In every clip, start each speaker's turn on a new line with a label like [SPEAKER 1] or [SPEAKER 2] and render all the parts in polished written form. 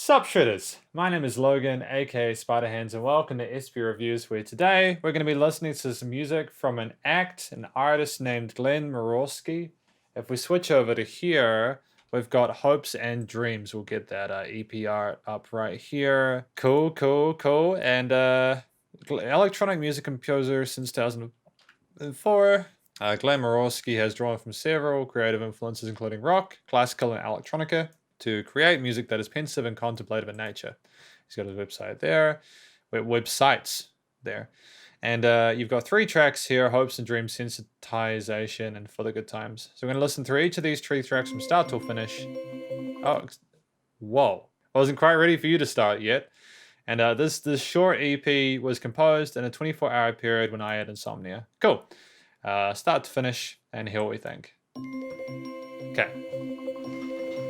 [SPEAKER 1] Sup shredders, my name is Logan aka Spiderhands and welcome to SP Reviews, where today we're going to be listening to some music from an artist named Glenn Murawski. If we switch over to here, we've got Hopes and Dreams. We'll get that EP art up right here. Cool. And electronic music composer since 2004. Glenn Murawski has drawn from several creative influences including rock, classical and electronica to create music that is pensive and contemplative in nature. He's got his website there, websites there. And you've got 3 tracks here, Hopes and Dreams, Sensitization, and For the Good Times. So we're going to listen through each of these 3 tracks from start till finish. Oh, whoa. I wasn't quite ready for you to start yet. And this short EP was composed in a 24-hour period when I had insomnia. Cool. Start to finish, and hear what we think. Okay.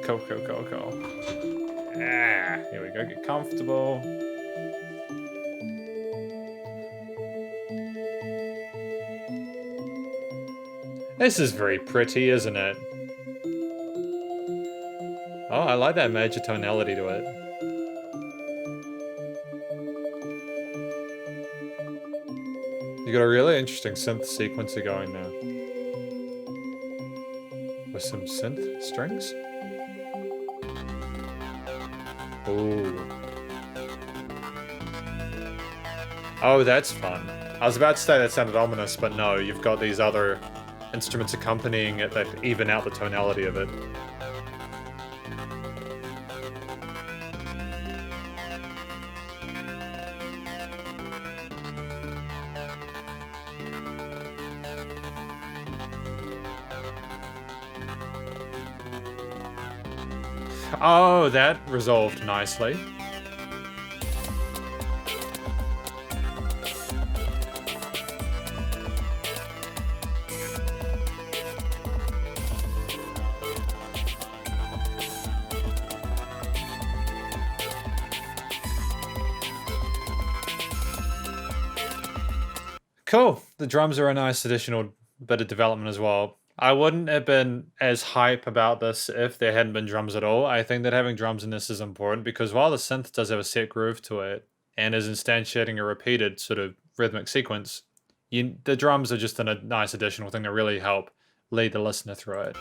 [SPEAKER 1] Cool. Here we go, get comfortable. This is very pretty, isn't it? Oh, I like that major tonality to it. You got a really interesting synth sequencer going now. With some synth strings. Ooh. Oh, that's fun. I was about to say that sounded ominous, but no, you've got these other instruments accompanying it that even out the tonality of it. Oh, that resolved nicely. Cool. The drums are a nice additional bit of development as well. I wouldn't have been as hype about this if there hadn't been drums at all. I think that having drums in this is important because while the synth does have a set groove to it and is instantiating a repeated sort of rhythmic sequence, the drums are just a nice additional thing to really help lead the listener through it.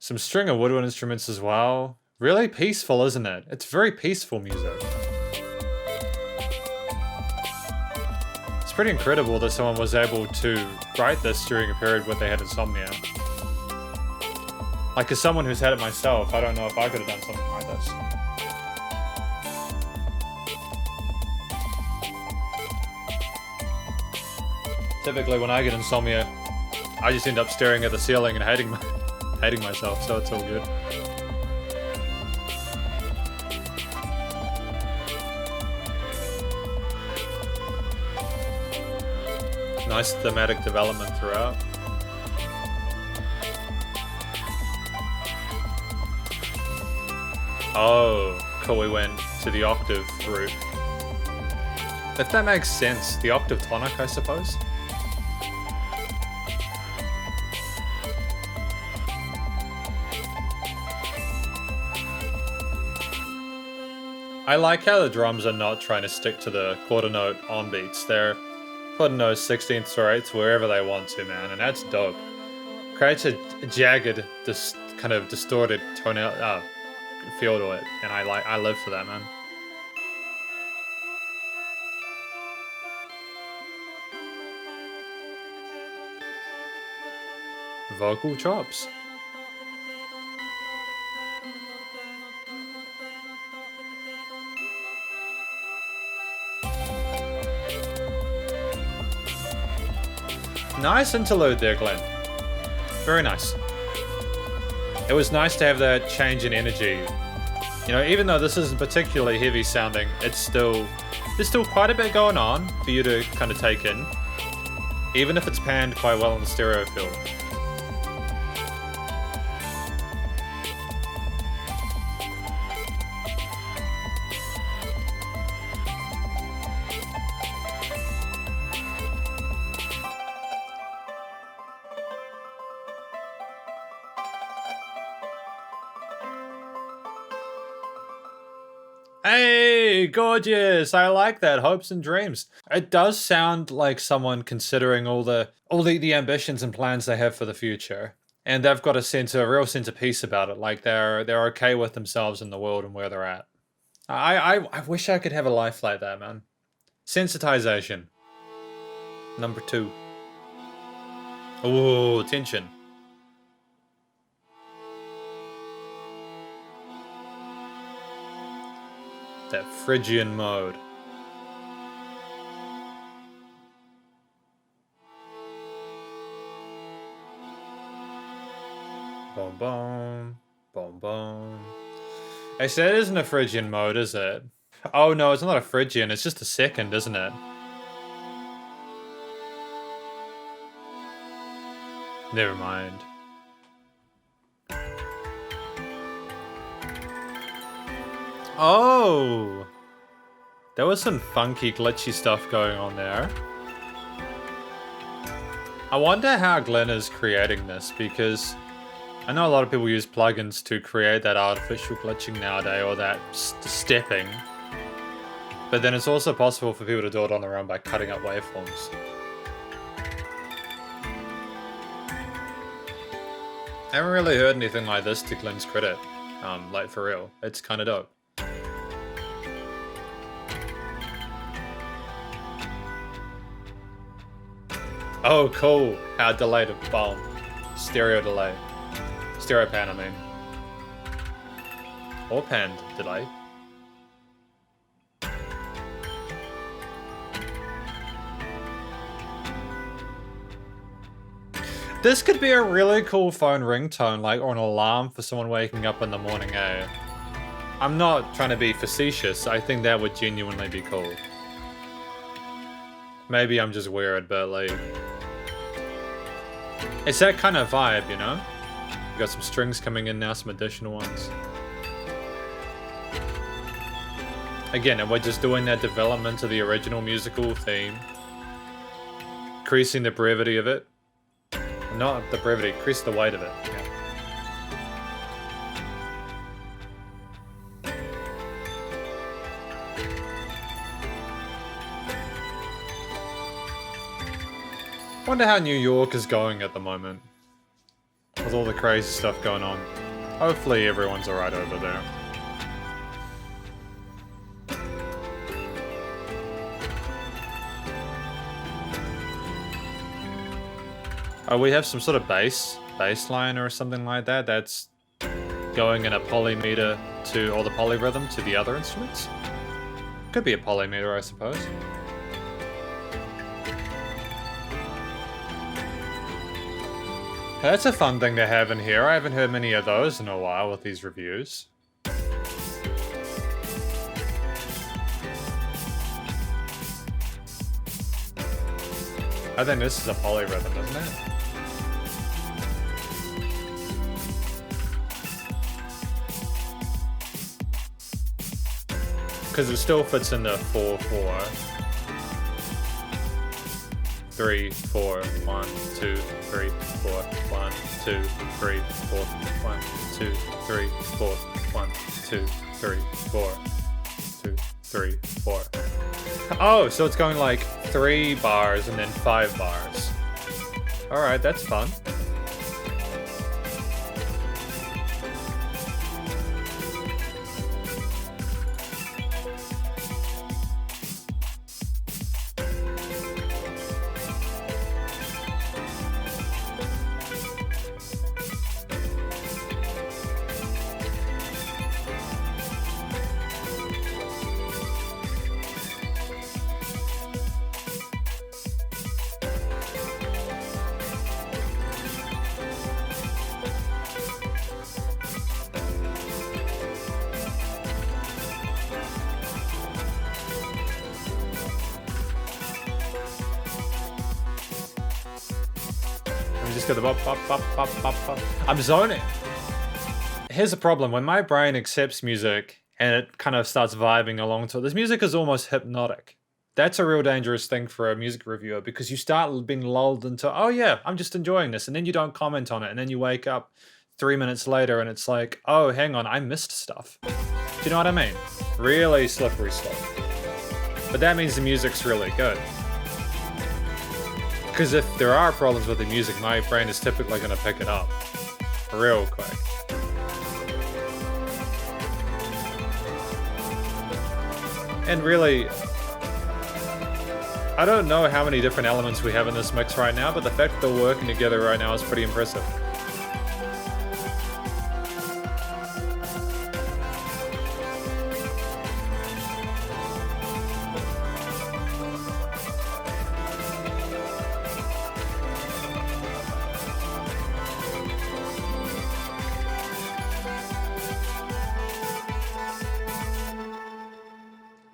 [SPEAKER 1] Some string of woodwind instruments as well. Really peaceful, isn't it? It's very peaceful music. It's pretty incredible that someone was able to write this during a period where they had insomnia. Like, as someone who's had it myself, I don't know if I could have done something like this. Typically, when I get insomnia, I just end up staring at the ceiling and hating myself, so it's all good. Nice thematic development throughout. Oh, cool, we went to the octave route. If that makes sense, the octave tonic, I suppose. I like how the drums are not trying to stick to the quarter note on beats. They're putting those 16ths or 8ths wherever they want to, man, and that's dope. Creates a jagged, kind of distorted tonal feel to it, and I live for that, man. Vocal chops. Nice interlude there, Glenn. Very nice. It was nice to have that change in energy. You know, even though this isn't particularly heavy sounding, there's still quite a bit going on for you to kind of take in. even if it's panned quite well in the stereo field. Hey, gorgeous! I like that. Hopes and dreams. It does sound like someone considering all the ambitions and plans they have for the future, and they've got a real sense of peace about it. Like they're okay with themselves in the world and where they're at. I wish I could have a life like that, man. Sensitization. Number 2. Ooh, tension. That Phrygian mode. Boom, boom, boom, boom. Actually, that isn't a Phrygian mode, is it? Oh no, it's not a Phrygian, it's just a second, isn't it? Never mind. Oh! There was some funky, glitchy stuff going on there. I wonder how Glenn is creating this, because I know a lot of people use plugins to create that artificial glitching nowadays, or that stepping. But then it's also possible for people to do it on their own by cutting up waveforms. I haven't really heard anything like this to Glenn's credit. Like for real. It's kinda dope. Oh, cool. How delayed a bomb. Stereo delay. Stereo pan, I mean. Or panned delay. This could be a really cool phone ringtone, like, or an alarm for someone waking up in the morning, eh? I'm not trying to be facetious, I think that would genuinely be cool. Maybe I'm just weird, but like... It's that kind of vibe, you know? We got some strings coming in now, some additional ones. Again, and we're just doing that development of the original musical theme. Increasing the brevity of it. Not the brevity, increase the weight of it. Yeah. Wonder how New York is going at the moment. With all the crazy stuff going on. Hopefully everyone's alright over there. Oh, we have some sort of bass line or something like that that's going in a polymeter to, or the polyrhythm to the other instruments. Could be a polymeter, I suppose. That's a fun thing to have in here. I haven't heard many of those in a while with these reviews. I think this is a polyrhythm, isn't it? Because it still fits in the 4/4. 3, 4, 1, 2, 3, 4, 1, 2, 3, 4, 1, 2, 3, 4, 1, 2, 3, 4, 2, 3, 4. Oh, so it's going like 3 bars and then 5 bars. Alright, that's fun. me just get the bop, bop, bop, bop, bop, bop. I'm zoning. Here's the problem. When my brain accepts music and it kind of starts vibing along to it, this music is almost hypnotic. That's a real dangerous thing for a music reviewer, because you start being lulled into, oh yeah, I'm just enjoying this. And then you don't comment on it. And then you wake up 3 minutes later and it's like, oh, hang on, I missed stuff. Do you know what I mean? Really slippery slope. But that means the music's really good. Because if there are problems with the music, my brain is typically going to pick it up real quick. And really, I don't know how many different elements we have in this mix right now, but the fact that they're working together right now is pretty impressive.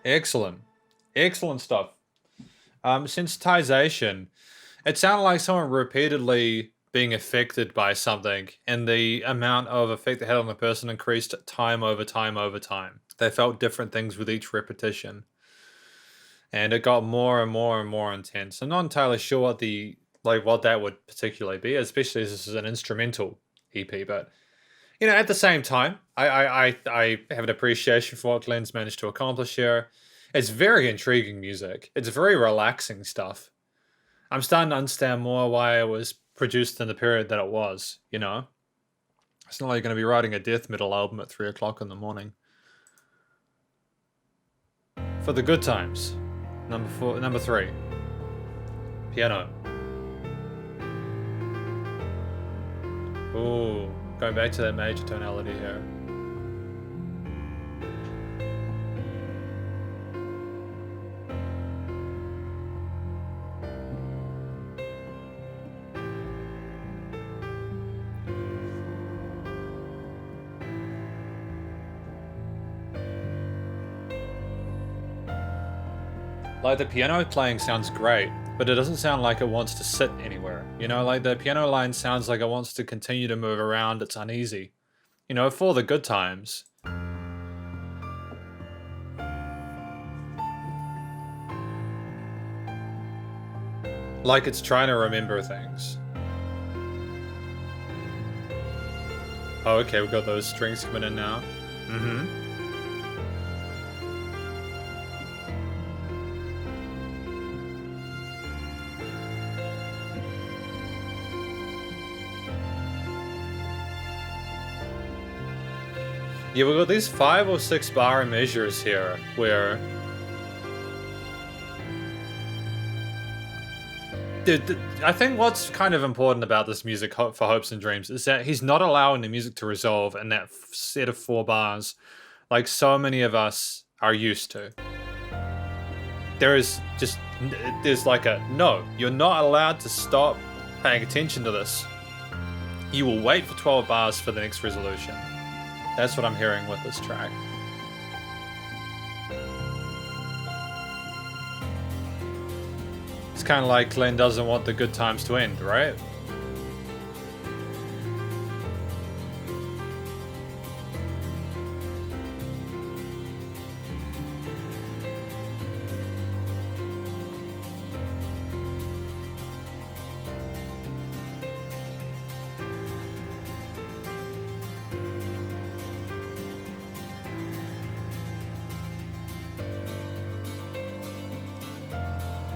[SPEAKER 1] Excellent. Excellent stuff. Sensitization. It sounded like someone repeatedly being affected by something, and the amount of effect it had on the person increased time over time over time. They felt different things with each repetition. And it got more and more and more intense. I'm not entirely sure what that would particularly be, especially as this is an instrumental EP, but at the same time, I have an appreciation for what Glenn's managed to accomplish here. It's very intriguing music. It's very relaxing stuff. I'm starting to understand more why it was produced in the period that it was, It's not like you're going to be writing a death metal album at 3 o'clock in the morning. For the good times. Number 3. Piano. Ooh, going back to that major tonality here. Like, the piano playing sounds great, but it doesn't sound like it wants to sit anywhere. Like the piano line sounds like it wants to continue to move around. It's uneasy. For the good times. Like it's trying to remember things. Oh, okay, we've got those strings coming in now. Mm-hmm. Yeah, we've got these 5 or 6 bar measures here, where I think what's kind of important about this music for Hopes and Dreams is that he's not allowing the music to resolve in that set of 4 bars like so many of us are used to. There's like a, no, you're not allowed to stop paying attention to this. You will wait for 12 bars for the next resolution. That's what I'm hearing with this track. It's kind of like Glenn doesn't want the good times to end, right?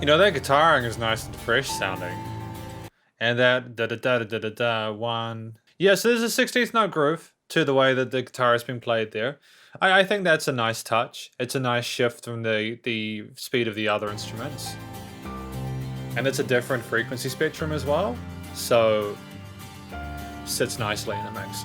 [SPEAKER 1] That guitaring is nice and fresh sounding. And that da-da-da-da-da-da one. Yeah, so there's a 16th note groove to the way that the guitar has been played there. I think that's a nice touch. It's a nice shift from the speed of the other instruments. And it's a different frequency spectrum as well. So, sits nicely in the mix.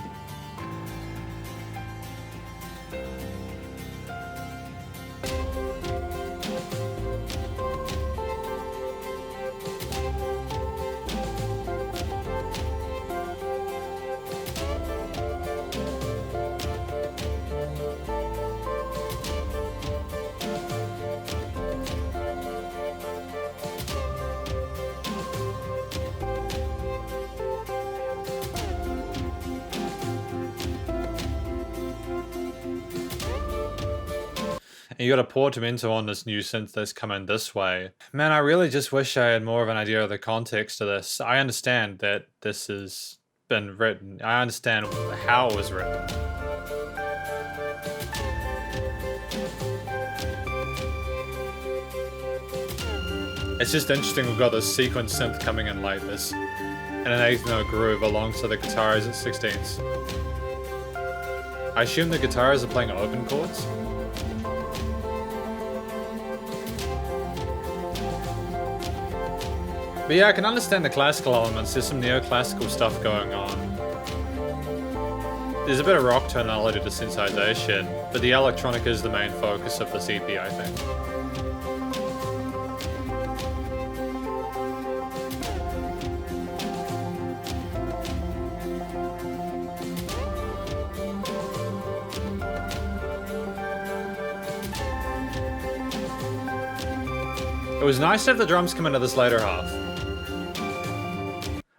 [SPEAKER 1] And you got a portamento on this new synth that's coming this way. Man, I really just wish I had more of an idea of the context of this. I understand that this has been written. I understand how it was written. It's just interesting we've got this sequence synth coming in like this, and an 8th note groove alongside the guitars at 16ths. I assume the guitars are playing open chords. But yeah, I can understand the classical elements. There's some neoclassical stuff going on. There's a bit of rock tonality to synthesization, but the electronic is the main focus of this EP, I think. It was nice to have the drums come into this later half.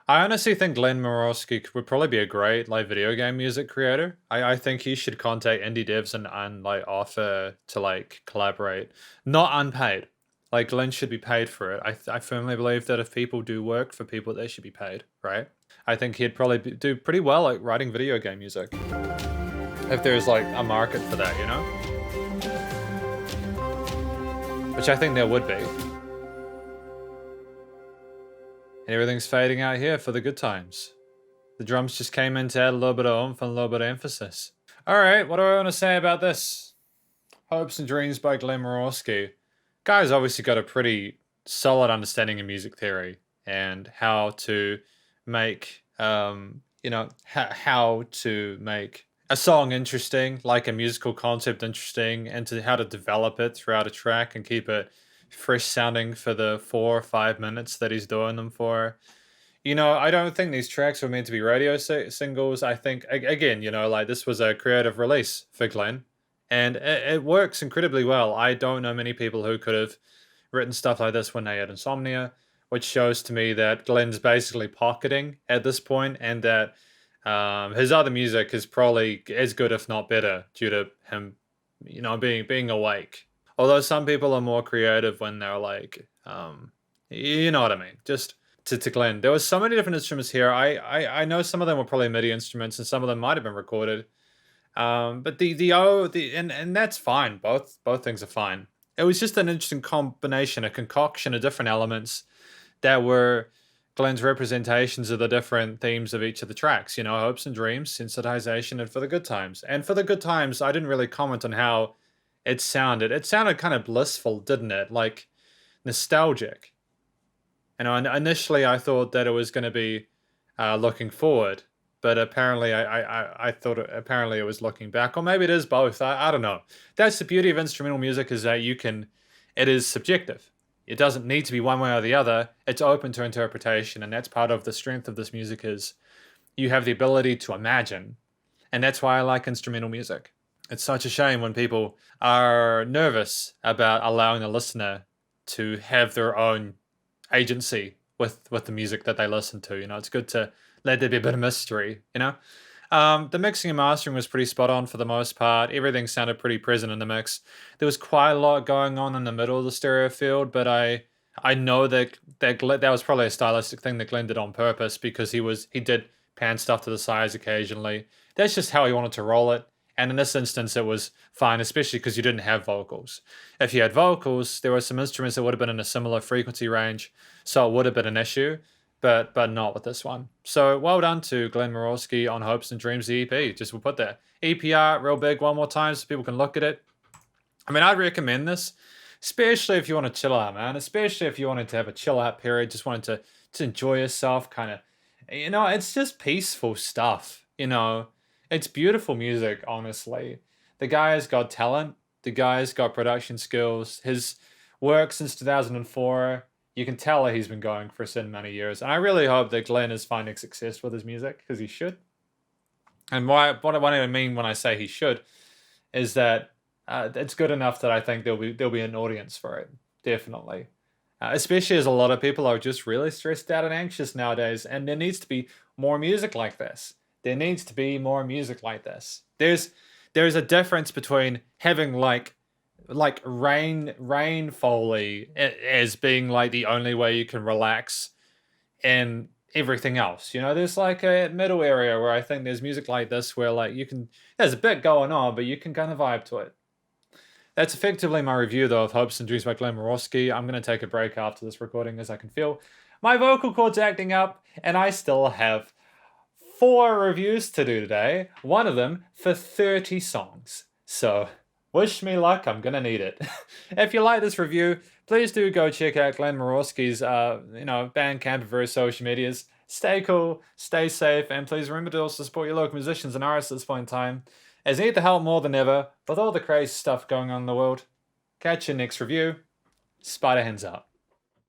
[SPEAKER 1] I honestly think Glenn Murawski would probably be a great like video game music creator. I think he should contact indie devs and like offer to like collaborate, not unpaid. Like Glenn should be paid for it. I firmly believe that if people do work for people, they should be paid, right? I think he'd probably do pretty well like writing video game music, if there's like a market for that, you know? Which I think there would be. And everything's fading out here for the good times. The drums just came in to add a little bit of oomph and a little bit of emphasis. Alright, what do I want to say about this? Hopes and Dreams by Glenn Murawski. Guy's obviously got a pretty solid understanding of music theory and how to make, how to make a song interesting, like a musical concept interesting, and to how to develop it throughout a track and keep it fresh sounding for the 4 or 5 minutes that he's doing them for. I don't think these tracks were meant to be radio singles. I think, again, like this was a creative release for Glenn, and it works incredibly well. I don't know many people who could have written stuff like this when they had insomnia, which shows to me that Glenn's basically pocketing at this point, and that his other music is probably as good, if not better, due to him, being awake. Although some people are more creative when they're like, you know what I mean. Just to Glenn, there was so many different instruments here. I know some of them were probably MIDI instruments, and some of them might have been recorded. But and that's fine. Both things are fine. It was just an interesting combination, a concoction of different elements that were Glenn's representations of the different themes of each of the tracks. Hopes and dreams, sensitization, and for the good times. And for the good times, I didn't really comment on how it sounded. It sounded kind of blissful, didn't it? Like nostalgic. Initially I thought that it was going to be looking forward, but apparently I thought apparently it was looking back, or maybe it is both. I don't know. That's the beauty of instrumental music, is that it is subjective. It doesn't need to be one way or the other. It's open to interpretation, and that's part of the strength of this music, is you have the ability to imagine, and that's why I like instrumental music. It's such a shame when people are nervous about allowing the listener to have their own agency with the music that they listen to. It's good to let there be a bit of mystery, The mixing and mastering was pretty spot on for the most part. Everything sounded pretty present in the mix. There was quite a lot going on in the middle of the stereo field, but I know that was probably a stylistic thing that Glenn did on purpose, because he did pan stuff to the sides occasionally. That's just how he wanted to roll it. And in this instance, it was fine, especially because you didn't have vocals. If you had vocals, there were some instruments that would have been in a similar frequency range, so it would have been an issue, but not with this one. So well done to Glenn Murawski on Hopes and Dreams, the EP. Just we'll put that EP art real big one more time so people can look at it. I mean, I'd recommend this, especially if you want to chill out, man. Especially if you wanted to have a chill out period, just wanted to enjoy yourself, kind of, it's just peaceful stuff, It's beautiful music, honestly. The guy has got talent. The guy's got production skills. His work since 2004, you can tell that he's been going for so many years. And I really hope that Glenn is finding success with his music, because he should. And what I mean when I say he should is that it's good enough that I think there'll be an audience for it, definitely. Especially as a lot of people are just really stressed out and anxious nowadays, and there needs to be more music like this. There needs to be more music like this. There's a difference between having like like rain foley as being like the only way you can relax and everything else. You know, there's like a middle area where I think there's music like this where like there's a bit going on, but you can kind of vibe to it. That's effectively my review though of Hopes and Dreams by Glenn Murawski. I'm going to take a break after this recording as I can feel my vocal cords acting up, and I still have 4 reviews to do today, one of them for 30 songs. So wish me luck, I'm gonna need it. If you like this review, please do go check out Glenn Murawski's Bandcamp and various social medias. Stay cool, stay safe, and please remember to also support your local musicians and artists at this point in time, as they need the help more than ever with all the crazy stuff going on in the world. Catch you next review. Spiderhands out.